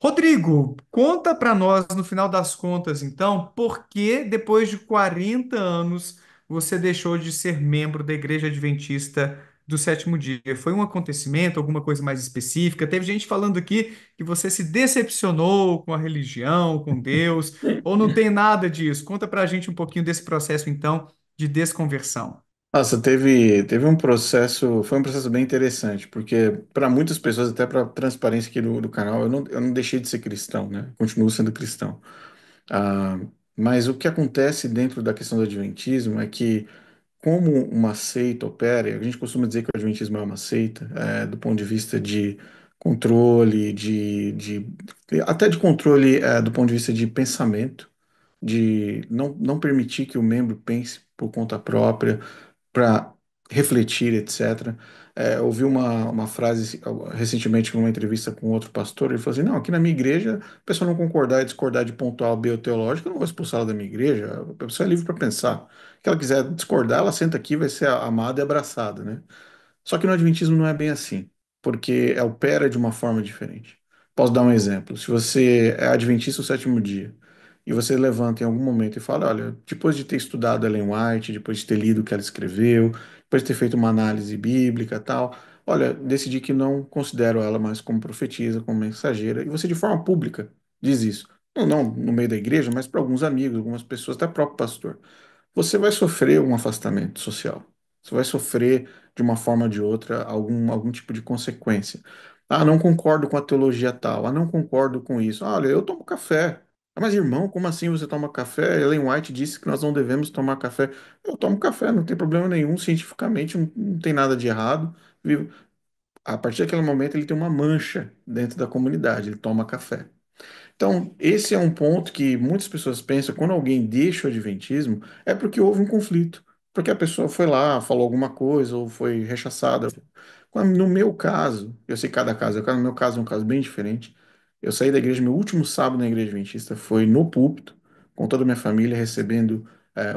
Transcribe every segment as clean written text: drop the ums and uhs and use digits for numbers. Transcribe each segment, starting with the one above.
Rodrigo, conta para nós, no final das contas, então, por que depois de 40 anos você deixou de ser membro da Igreja Adventista do Sétimo Dia? Foi um acontecimento, alguma coisa mais específica? Teve gente falando aqui que você se decepcionou com a religião, com Deus, ou não tem nada disso? Conta para a gente um pouquinho desse processo, então, de desconversão. Nossa, teve um processo, foi um processo bem interessante, porque para muitas pessoas, até para transparência aqui do canal, eu não deixei de ser cristão, né? Continuo sendo cristão. Ah, mas o que acontece dentro da questão do Adventismo é que, como uma seita opera, e a gente costuma dizer que o Adventismo é uma seita, do ponto de vista de controle, até de controle, do ponto de vista de pensamento, de não permitir que o membro pense por conta própria para refletir, etc. Ouvi uma frase recentemente numa entrevista com outro pastor, ele falou assim, não, aqui na minha igreja, a pessoa não concordar e discordar de ponto A ou B ou teológico, eu não vou expulsá-la da minha igreja, a pessoa é livre para pensar. Se ela quiser discordar, ela senta aqui, vai ser amada e abraçada, né? Só que no Adventismo não é bem assim, porque opera de uma forma diferente. Posso dar um exemplo. Se você é Adventista o sétimo dia, e você levanta em algum momento e fala, olha, depois de ter estudado Ellen White, depois de ter lido o que ela escreveu, depois de ter feito uma análise bíblica e tal, olha, decidi que não considero ela mais como profetisa, como mensageira, e você de forma pública diz isso. Não no meio da igreja, mas para alguns amigos, algumas pessoas, até próprio pastor, você vai sofrer um afastamento social. Você vai sofrer, de uma forma ou de outra, algum tipo de consequência. Ah, não concordo com a teologia tal. Ah, não concordo com isso. Ah, olha, eu tomo café. Ah, mas irmão, como assim você toma café? Ellen White disse que nós não devemos tomar café. Eu tomo café, não tem problema nenhum, cientificamente não tem nada de errado. Viu? A partir daquele momento ele tem uma mancha dentro da comunidade, ele toma café. Então, esse é um ponto que muitas pessoas pensam, quando alguém deixa o adventismo, é porque houve um conflito, porque a pessoa foi lá, falou alguma coisa ou foi rechaçada. No meu caso, eu sei cada caso, no meu caso é um caso bem diferente. Eu saí da igreja, meu último sábado na igreja adventista foi no púlpito, com toda a minha família, recebendo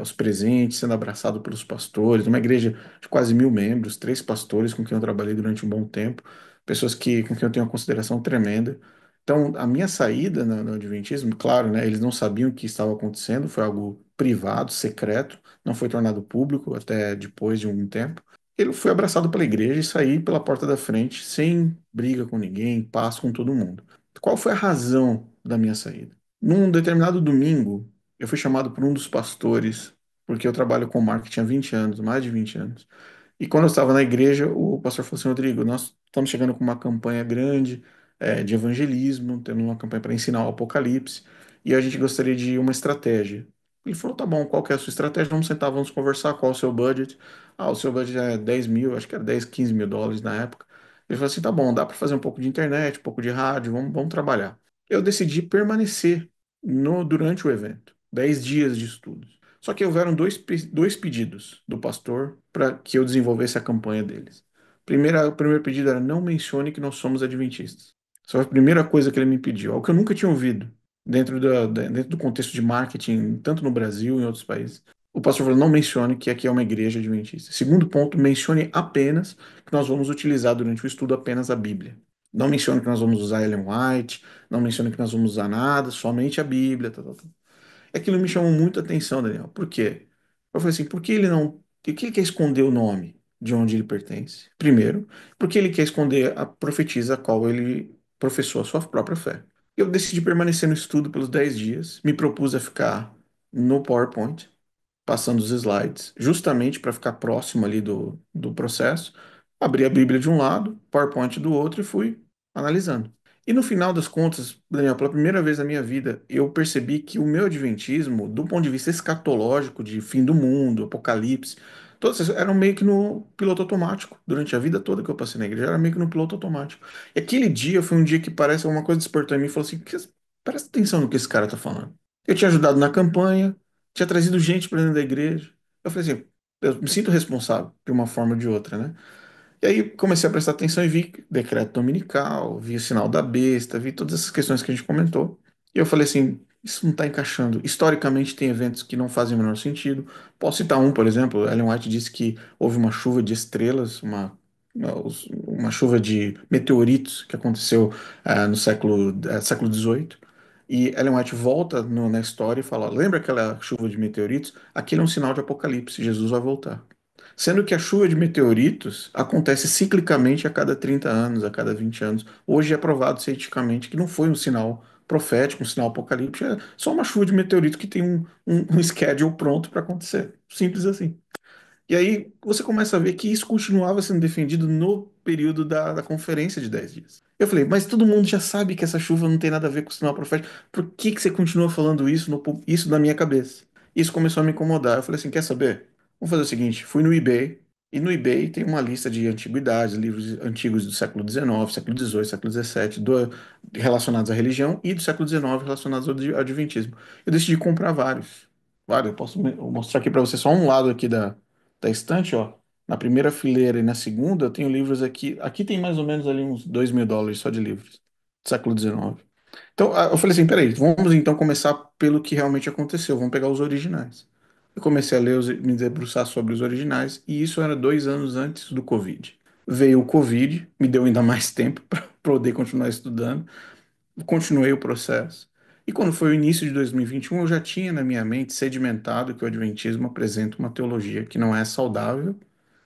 os presentes, sendo abraçado pelos pastores, uma igreja de quase 1.000 membros, três pastores com quem eu trabalhei durante um bom tempo, pessoas com quem eu tenho uma consideração tremenda. Então, a minha saída no Adventismo, claro, né, eles não sabiam o que estava acontecendo, foi algo privado, secreto, não foi tornado público até depois de um tempo. Ele foi abraçado pela igreja e saí pela porta da frente, sem briga com ninguém, paz com todo mundo. Qual foi a razão da minha saída? Num determinado domingo, eu fui chamado por um dos pastores, porque eu trabalho com marketing há 20 anos, mais de 20 anos. E quando eu estava na igreja, o pastor falou assim, Rodrigo, nós estamos chegando com uma campanha grande, de evangelismo, temos uma campanha para ensinar o Apocalipse, e a gente gostaria de uma estratégia. Ele falou, tá bom, qual que é a sua estratégia? Vamos sentar, vamos conversar, qual é o seu budget? Ah, o seu budget é 10 mil, acho que era 10, 15 mil dólares na época. Ele falou assim, tá bom, dá para fazer um pouco de internet, um pouco de rádio, vamos trabalhar. Eu decidi permanecer durante o evento, 10 dias de estudos. Só que houveram dois pedidos do pastor para que eu desenvolvesse a campanha deles. O primeiro pedido era não mencione que nós somos adventistas. Essa foi a primeira coisa que ele me pediu, algo que eu nunca tinha ouvido dentro do contexto de marketing, tanto no Brasil e em outros países. O pastor falou, não mencione que aqui é uma igreja adventista. Segundo ponto, mencione apenas que nós vamos utilizar durante o estudo apenas a Bíblia. Não mencione que nós vamos usar Ellen White, não mencione que nós vamos usar nada, somente a Bíblia. Tá, tá, tá. Aquilo me chamou muito a atenção, Daniel. Por quê? Eu falei assim, por que ele não. Por que ele quer esconder o nome de onde ele pertence? Primeiro, porque ele quer esconder a profetisa a qual ele professou a sua própria fé. Eu decidi permanecer no estudo pelos 10 dias, me propus a ficar no PowerPoint, passando os slides, justamente para ficar próximo ali do processo. Abri a Bíblia de um lado, PowerPoint do outro e fui analisando. E no final das contas, Daniel, pela primeira vez na minha vida, eu percebi que o meu adventismo, do ponto de vista escatológico, de fim do mundo, apocalipse, todas essas eram meio que no piloto automático. Durante a vida toda que eu passei na igreja, era meio que no piloto automático. E aquele dia foi um dia que parece uma coisa despertou em mim e falou assim: presta atenção no que esse cara tá falando. Eu tinha ajudado na campanha, tinha trazido gente para dentro da igreja. Eu falei assim, eu me sinto responsável de uma forma ou de outra, né? E aí comecei a prestar atenção e vi decreto dominical, vi o sinal da besta, vi todas essas questões que a gente comentou. E eu falei assim, isso não está encaixando. Historicamente tem eventos que não fazem o menor sentido. Posso citar um, por exemplo, Ellen White disse que houve uma chuva de estrelas, uma uma chuva de meteoritos que aconteceu no século XVIII. E Ellen White volta na história e fala: lembra aquela chuva de meteoritos? Aquele é um sinal de apocalipse, Jesus vai voltar. Sendo que a chuva de meteoritos acontece ciclicamente a cada 30 anos, a cada 20 anos. Hoje é provado cientificamente que não foi um sinal profético, um sinal apocalíptico, é só uma chuva de meteorito que tem um schedule pronto para acontecer. Simples assim. E aí você começa a ver que isso continuava sendo defendido no período da conferência de 10 dias. Eu falei, mas todo mundo já sabe que essa chuva não tem nada a ver com o sinal profético. Por que que você continua falando isso, isso na minha cabeça? Isso começou a me incomodar. Eu falei assim, quer saber? Vamos fazer o seguinte, fui no eBay, e no eBay tem uma lista de antiguidades, livros antigos do século XIX, século XVIII, século XVII, relacionados à religião, e do século XIX relacionados ao Adventismo. Eu decidi comprar vários. Vários, eu posso mostrar aqui para você só um lado aqui da estante, ó. Na primeira fileira e na segunda, eu tenho livros aqui. Aqui tem mais ou menos ali uns US$ 2.000 só de livros, do século XIX. Então, eu falei assim, peraí, vamos então começar pelo que realmente aconteceu, vamos pegar os originais. Eu comecei a ler, me debruçar sobre os originais, e isso era 2 anos antes do Covid. Veio o Covid, me deu ainda mais tempo para poder continuar estudando, continuei o processo. E quando foi o início de 2021, eu já tinha na minha mente sedimentado que o Adventismo apresenta uma teologia que não é saudável,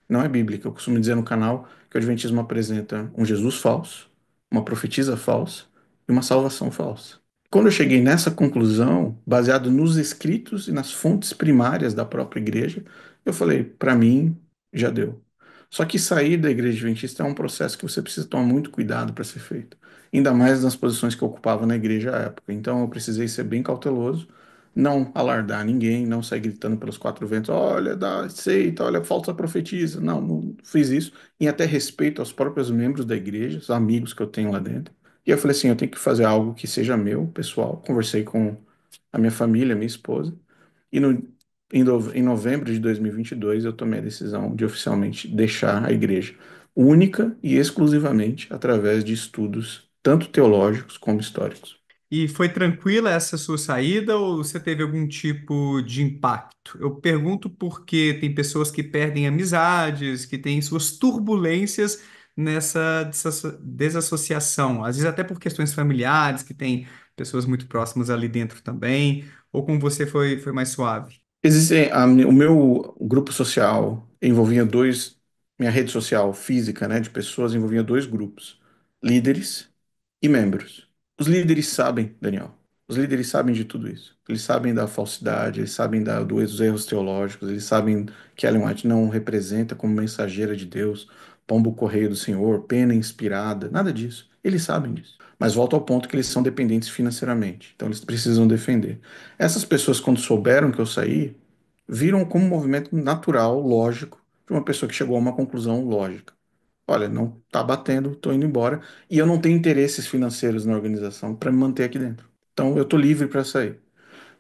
não é bíblica. Eu costumo dizer no canal que o Adventismo apresenta um Jesus falso, uma profetisa falsa e uma salvação falsa. Quando eu cheguei nessa conclusão, baseado nos escritos e nas fontes primárias da própria igreja, eu falei, para mim, já deu. Só que sair da igreja adventista é um processo que você precisa tomar muito cuidado para ser feito. Ainda mais nas posições que eu ocupava na igreja à época. Então eu precisei ser bem cauteloso, não alardar ninguém, não sair gritando pelos quatro ventos, olha, dá seita, olha, falsa profetisa. Não, não fiz isso. E até respeito aos próprios membros da igreja, os amigos que eu tenho lá dentro. E eu falei assim, eu tenho que fazer algo que seja meu, pessoal. Conversei com a minha família, minha esposa, e em novembro de 2022 eu tomei a decisão de oficialmente deixar a igreja, única e exclusivamente através de estudos, tanto teológicos como históricos. E foi tranquila essa sua saída ou você teve algum tipo de impacto? Eu pergunto porque tem pessoas que perdem amizades, que têm suas turbulências nessa desassociação, às vezes até por questões familiares, que tem pessoas muito próximas ali dentro também, ou com você foi mais suave? O meu grupo social envolvia minha rede social física, né, de pessoas envolvia dois grupos, líderes e membros. Os líderes sabem, Daniel, os líderes sabem de tudo isso. Eles sabem da falsidade, eles sabem dos erros teológicos, eles sabem que Ellen White não representa como mensageira de Deus, pombo correio do Senhor, pena inspirada, nada disso. Eles sabem disso. Mas volta ao ponto que eles são dependentes financeiramente, então eles precisam defender. Essas pessoas, quando souberam que eu saí, viram como um movimento natural, lógico, de uma pessoa que chegou a uma conclusão lógica. Olha, não tá batendo, tô indo embora e eu não tenho interesses financeiros na organização para me manter aqui dentro. Então eu tô livre para sair.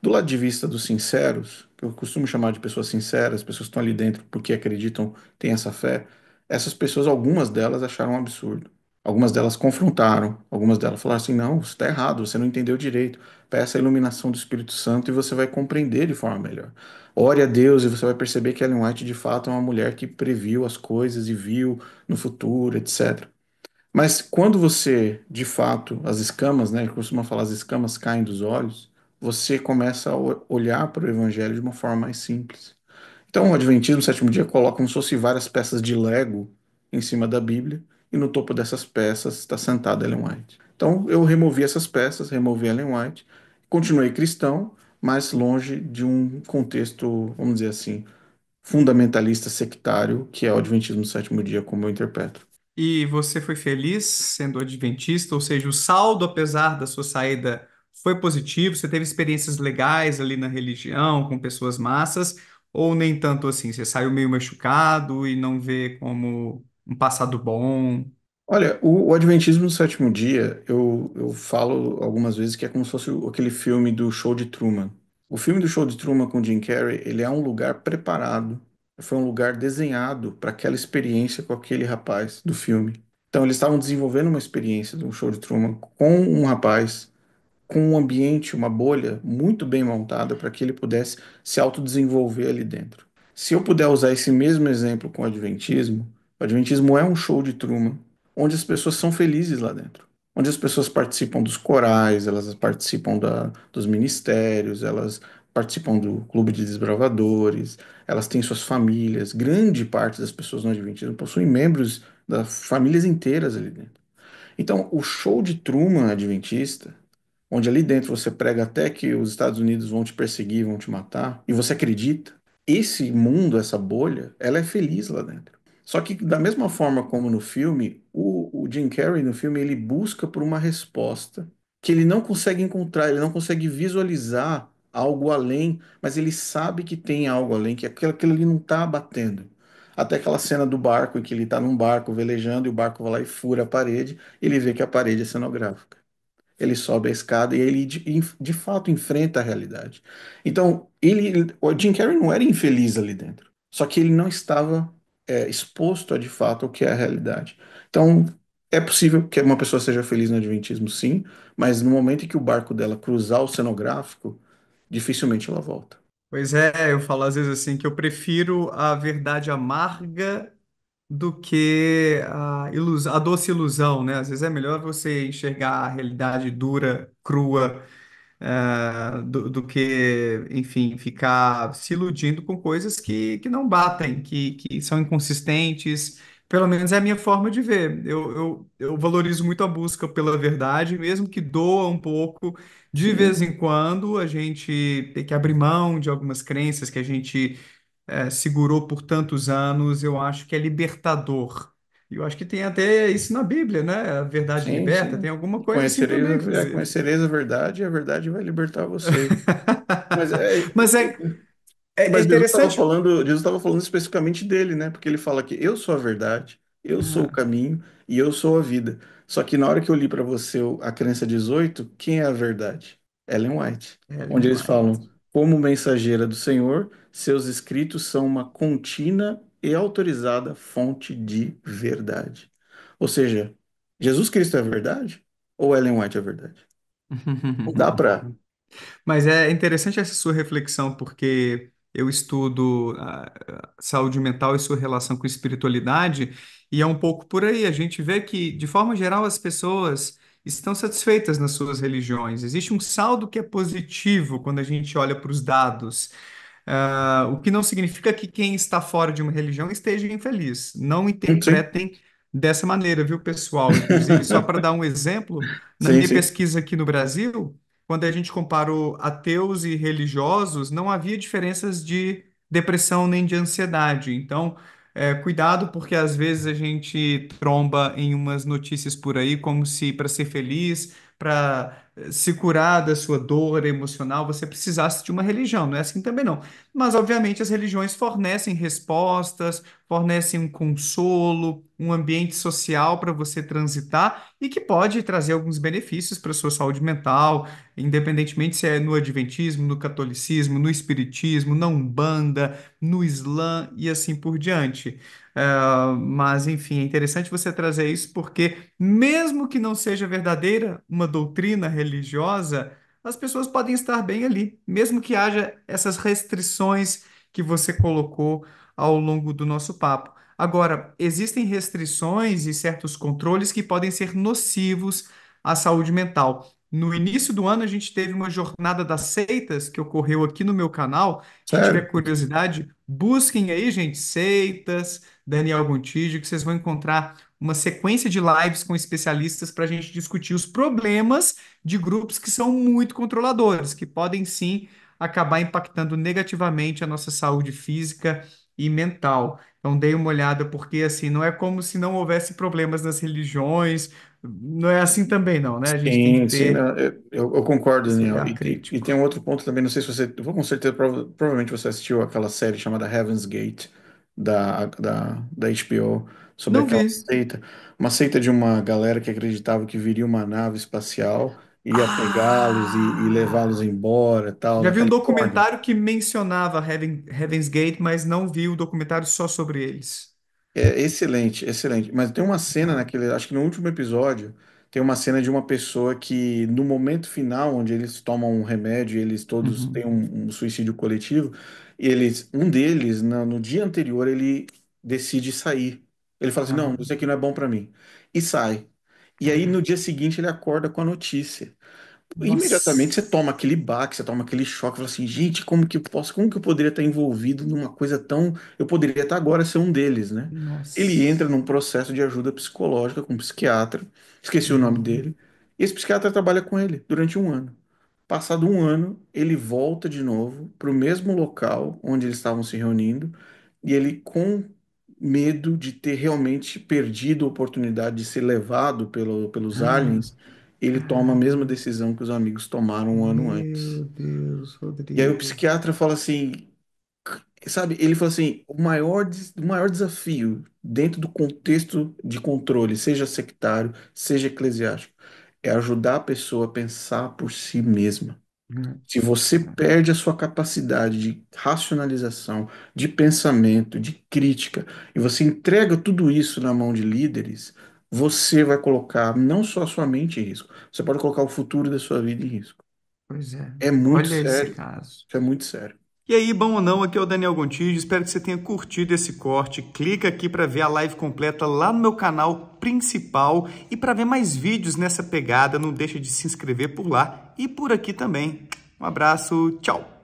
Do lado de vista dos sinceros, que eu costumo chamar de pessoas sinceras, pessoas que estão ali dentro porque acreditam, têm essa fé, essas pessoas, algumas delas acharam um absurdo. Algumas delas confrontaram, algumas delas falaram assim: não, você está errado, você não entendeu direito. Peça a iluminação do Espírito Santo e você vai compreender de forma melhor. Ore a Deus e você vai perceber que Ellen White de fato é uma mulher que previu as coisas e viu no futuro, etc. Mas quando você, de fato, as escamas, né, costuma falar, as escamas caem dos olhos, você começa a olhar para o evangelho de uma forma mais simples. Então, o Adventismo, o sétimo dia, coloca como se fosse várias peças de Lego em cima da Bíblia, e no topo dessas peças está sentada Ellen White. Então, eu removi essas peças, removi Ellen White, continuei cristão, mas longe de um contexto, vamos dizer assim, fundamentalista sectário, que é o Adventismo do sétimo dia, como eu interpreto. E você foi feliz sendo adventista, ou seja, o saldo, apesar da sua saída, foi positivo? Você teve experiências legais ali na religião, com pessoas massas, ou nem tanto assim? Você saiu meio machucado e não vê como um passado bom? Olha, o Adventismo no sétimo dia, eu falo algumas vezes que é como se fosse aquele filme do Show de Truman. O filme do Show de Truman com Jim Carrey, ele é um lugar preparado, foi um lugar desenhado para aquela experiência com aquele rapaz do filme. Então, eles estavam desenvolvendo uma experiência do Show de Truman com um rapaz, com um ambiente, uma bolha muito bem montada para que ele pudesse se autodesenvolver ali dentro. Se eu puder usar esse mesmo exemplo com o Adventismo, O Adventismo é um show de Truman, onde as pessoas são felizes lá dentro. Onde as pessoas participam dos corais, elas participam dos ministérios, elas participam do clube de desbravadores, elas têm suas famílias. Grande parte das pessoas no Adventismo possuem membros das famílias inteiras ali dentro. Então, o show de Truman Adventista, onde ali dentro você prega até que os Estados Unidos vão te perseguir, vão te matar, e você acredita, esse mundo, essa bolha, ela é feliz lá dentro. Só que da mesma forma como no filme, o Jim Carrey no filme ele busca por uma resposta que ele não consegue encontrar, ele não consegue visualizar algo além, mas ele sabe que tem algo além, que aquilo ali não está batendo. Até aquela cena do barco, em que ele está num barco velejando e o barco vai lá e fura a parede, ele vê que a parede é cenográfica. Ele sobe a escada e ele de fato enfrenta a realidade. Então, o Jim Carrey não era infeliz ali dentro, só que ele não estava exposto a de fato o que é a realidade. Então, é possível que uma pessoa seja feliz no Adventismo, sim, mas no momento em que o barco dela cruzar o cenográfico, dificilmente ela volta. Pois é, eu falo às vezes assim que eu prefiro a verdade amarga do que a doce ilusão, né? Às vezes é melhor você enxergar a realidade dura, crua, do que, enfim, ficar se iludindo com coisas que não batem, que são inconsistentes. Pelo menos é a minha forma de ver. Eu valorizo muito a busca pela verdade, mesmo que doa um pouco. De vez Sim, em quando, a gente tem que abrir mão de algumas crenças que a gente segurou por tantos anos. Eu acho que é libertador. E eu acho que tem até isso na Bíblia, né? A verdade sim, liberta. Tem sim. alguma E coisa assim também, inclusive. conhecereis a verdade e a verdade vai libertar você. Mas Mas é Mas interessante. Jesus estava falando especificamente dele, né? Porque ele fala que eu sou a verdade, eu sou o Ah, caminho e eu sou a vida. Só que na hora que eu li para você a crença 18, quem é a verdade? Ellen White. Onde Ellen eles White. falam, como mensageira do Senhor, seus escritos são uma contínua e autorizada fonte de verdade. Ou seja, Jesus Cristo é a verdade? Ou Ellen White é a verdade? Não dá para. Mas é interessante essa sua reflexão, porque eu estudo saúde mental e sua relação com espiritualidade, e é um pouco por aí. A gente vê que, de forma geral, as pessoas estão satisfeitas nas suas religiões. Existe um saldo que é positivo quando a gente olha para os dados. O que não significa que quem está fora de uma religião esteja infeliz. Não Sim. interpretem dessa maneira, viu, pessoal? Inclusive, só para dar um exemplo, na Sim, minha sim. pesquisa aqui no Brasil, quando a gente comparou ateus e religiosos, não havia diferenças de depressão nem de ansiedade. Então, cuidado, porque às vezes a gente tromba em umas notícias por aí como se para ser feliz, para se curar da sua dor emocional, você precisasse de uma religião. Não é assim também não. Mas, obviamente, as religiões fornecem respostas, fornecem um consolo, um ambiente social para você transitar e que pode trazer alguns benefícios para a sua saúde mental, independentemente se é no adventismo, no catolicismo, no espiritismo, na Umbanda, no Islã e assim por diante. Mas, enfim, é interessante você trazer isso porque, mesmo que não seja verdadeira uma doutrina religiosa, as pessoas podem estar bem ali, mesmo que haja essas restrições que você colocou ao longo do nosso papo. Agora, existem restrições e certos controles que podem ser nocivos à saúde mental. No início do ano, a gente teve uma jornada das seitas que ocorreu aqui no meu canal. Quem tiver Sério? curiosidade, busquem aí, gente, seitas, Daniel Gontijo, que vocês vão encontrar uma sequência de lives com especialistas para a gente discutir os problemas de grupos que são muito controladores, que podem sim acabar impactando negativamente a nossa saúde física e mental. Então, dei uma olhada, porque assim, não é como se não houvesse problemas nas religiões, não é assim também, não, né? A gente tem que Sim, sim, ter não, eu concordo, esse Daniel. olhar E tem crítico. um outro ponto também, não sei se você, eu vou com certeza, provavelmente você assistiu aquela série chamada Heaven's Gate, da HBO, sobre Não aquela vi. seita, uma seita de uma galera que acreditava que viria uma nave espacial, ia pegá-los e levá-los Ah! embora, tal, Já na vi um Califórnia. documentário que mencionava Heaven's Gate, mas não vi o documentário só sobre eles. É excelente, excelente. Mas tem uma cena Legal. naquele, acho que no último episódio, tem uma cena de uma pessoa que, no momento final, onde eles tomam um remédio, e eles todos têm Uhum. um suicídio coletivo, um deles, no dia anterior, ele decide sair. Ele fala assim, não, isso Aham. aqui não é bom para mim. E sai. E aí no Caraca. dia seguinte ele acorda com a notícia. Imediatamente você Nossa. toma aquele baque, você toma aquele choque, fala assim, gente, como que eu poderia estar envolvido numa coisa tão, eu poderia estar agora ser um deles, né? Ele entra Nossa. num processo de ajuda psicológica com um psiquiatra, esqueci o nome Uhum. dele, e esse psiquiatra trabalha com ele durante um ano. Passado um ano, ele volta de novo para o mesmo local onde eles estavam se reunindo, e ele, com medo de ter realmente perdido a oportunidade de ser levado pelos Ah, aliens, ele toma a mesma caramba. decisão que os amigos tomaram um ano antes. Meu Deus, E aí o Rodrigo. psiquiatra fala assim, sabe, ele fala assim, o maior desafio dentro do contexto de controle, seja sectário, seja eclesiástico, é ajudar a pessoa a pensar por si mesma. Se você Cara, perde a sua capacidade de racionalização, de pensamento, de crítica, e você entrega tudo isso na mão de líderes, você vai colocar não só a sua mente em risco, você pode colocar o futuro da sua vida em risco. pois é. É muito Olha esse sério. caso. Isso é muito sério. E aí, bom ou não, aqui é o Daniel Gontijo, espero que você tenha curtido esse corte. Clica aqui para ver a live completa lá no meu canal principal e para ver mais vídeos nessa pegada, não deixa de se inscrever por lá e por aqui também. Um abraço, tchau!